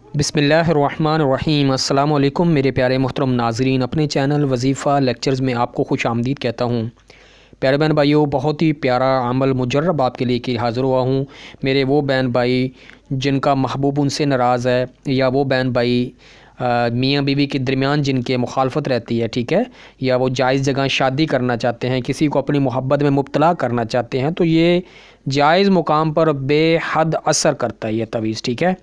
बिस्मिल्लाहिर्रहमानिर्रहीम। अस्सलाम वालेकुम मेरे प्यारे मोहतरम नाज़रीन, अपने चैनल वजीफ़ा लेक्चर्स में आपको खुश आमदीद कहता हूँ। प्यारे बहन भाइयों, बहुत ही प्यारा अमल मुजर्रब आपके लिए हाज़िर हुआ हूँ। मेरे वो बहन भाई जिनका महबूब उनसे नाराज़ है, या वो बहन भाई मियाँ बीवी के दरमियान जिनके मुखालफत रहती है, ठीक है, या वो जायज़ जगह शादी करना चाहते हैं, किसी को अपनी मोहब्बत में मुब्तला करना चाहते हैं, तो ये जायज़ मुकाम पर बेहद असर करता है ये तवीज़। ठीक है,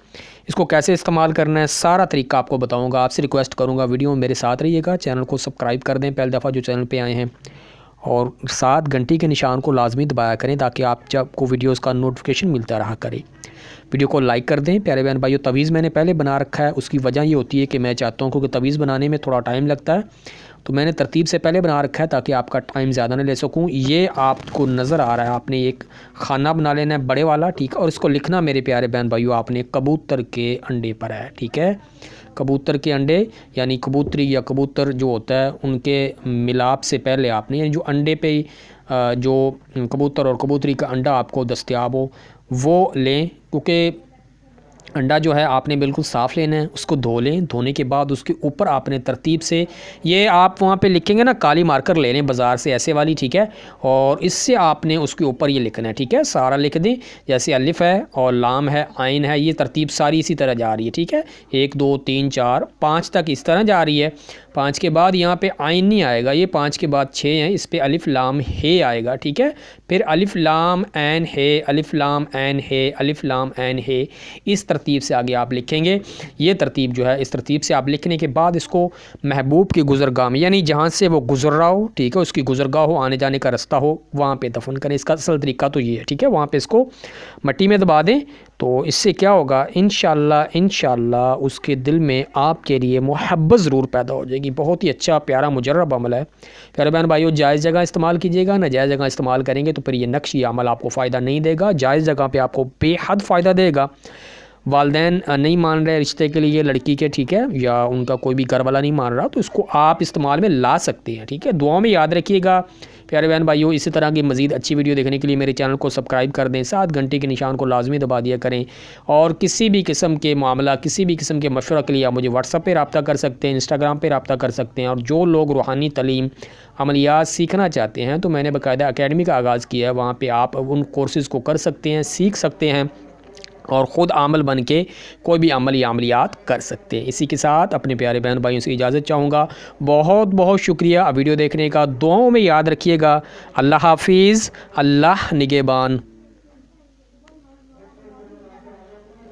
इसको कैसे इस्तेमाल करना है सारा तरीका आपको बताऊंगा। आपसे रिक्वेस्ट करूंगा वीडियो में मेरे साथ रहिएगा, चैनल को सब्सक्राइब कर दें पहली दफ़ा जो चैनल पे आए हैं, और साथ घंटी के निशान को लाजमी दबाया करें ताकि आप जब को वीडियोस का नोटिफिकेशन मिलता रहा करे। वीडियो को लाइक कर दें। प्यारे बहन भाइयों, तवीज़ मैंने पहले बना रखा है, उसकी वजह ये होती है कि मैं चाहता हूँ, क्योंकि तवीज़ बनाने में थोड़ा टाइम लगता है, तो मैंने तरतीब से पहले बना रखा है ताकि आपका टाइम ज़्यादा ना ले सकूँ। ये आपको नज़र आ रहा है, आपने एक खाना बना लेना है बड़े वाला, ठीक है, और इसको लिखना मेरे प्यारे बहन भाइयों आपने कबूतर के अंडे पर है। ठीक है, कबूतर के अंडे यानी कबूतरी या कबूतर जो होता है उनके मिलाप से पहले आपने, यानी जो अंडे पे जो कबूतर और कबूतरी का अंडा आपको दस्तयाब हो वो लें, क्योंकि अंडा जो है आपने बिल्कुल साफ़ लेना है, उसको धो लें। धोने के बाद उसके ऊपर आपने तरतीब से, ये आप वहाँ पे लिखेंगे ना, काली मार्कर ले लें बाज़ार से ऐसे वाली, ठीक है, और इससे आपने उसके ऊपर ये लिखना है, ठीक है, सारा लिख दें। जैसे अलिफ़ है और लाम है, आइन है, ये तरतीब सारी इसी तरह जा रही है, ठीक है, 1 2 3 4 5 तक इस तरह जा रही है। 5 के बाद यहाँ पे आइन नहीं आएगा, ये 5 के बाद 6 है, इस पर अलिफ़ लाम हे आएगा, ठीक है, फिर अलिफ़ लाम ऐन हे, अलिफ़ लाम ऐन हे, अलिफ़ लाम ऐन हे, इस तरतीब से आगे आप लिखेंगे। ये तरतीब जो है, इस तरतीब से आप लिखने के बाद इसको महबूब की गुज़रगाह में, यानी जहाँ से वो गुज़र रहा हो, ठीक है, उसकी गुज़रगाह हो, आने जाने का रास्ता हो, वहाँ पे दफन करें। इसका असल तरीका तो ये है, ठीक है, वहाँ पे इसको मट्टी में दबा दें। तो इससे क्या होगा, इंशाअल्लाह उसके दिल में आपके लिए मोहब्बत ज़रूर पैदा हो जाएगी। बहुत ही अच्छा प्यारा मुजर्रब अमल है। प्यारे बहन भाइयों, जायज़ जगह इस्तेमाल कीजिएगा, नाजायज़ जगह इस्तेमाल करेंगे तो फिर ये नक्श, ये अमल आपको फ़ायदा नहीं देगा। जायज़ जगह पे आपको बेहद फ़ायदा देगा। वालदैन नहीं मान रहे रिश्ते के लिए लड़की के, ठीक है, या उनका कोई भी घर वाला नहीं मान रहा, तो इसको आप इस्तेमाल में ला सकते हैं। ठीक है, दुआओं में याद रखिएगा। प्यारे बहन भाइयों, इसी तरह की मज़ीद अच्छी वीडियो देखने के लिए मेरे चैनल को सब्सक्राइब कर दें, साथ घंटे के निशान को लाजमी दबा दिया करें, और किसी भी किस्म के मामला, किसी भी किस्म के मशवरा के लिए आप मुझे व्हाट्सएप पे रब्ता कर सकते हैं, इंस्टाग्राम पे रब्ता कर सकते हैं। और जो लोग रूहानी तालीम अमलियात सीखना चाहते हैं, तो मैंने बाकायदा अकेडमी का आगाज़ किया है, वहाँ पर आप उन कोर्सेज़ को कर सकते हैं, सीख सकते हैं, और ख़ुद आमल बन के कोई भी अमल या अमलियात कर सकते हैं। इसी के साथ अपने प्यारे बहन भाइयों से इजाज़त चाहूँगा। बहुत बहुत शुक्रिया वीडियो देखने का। दुआओं में याद रखिएगा। अल्लाह हाफिज़, अल्लाह निगहबान।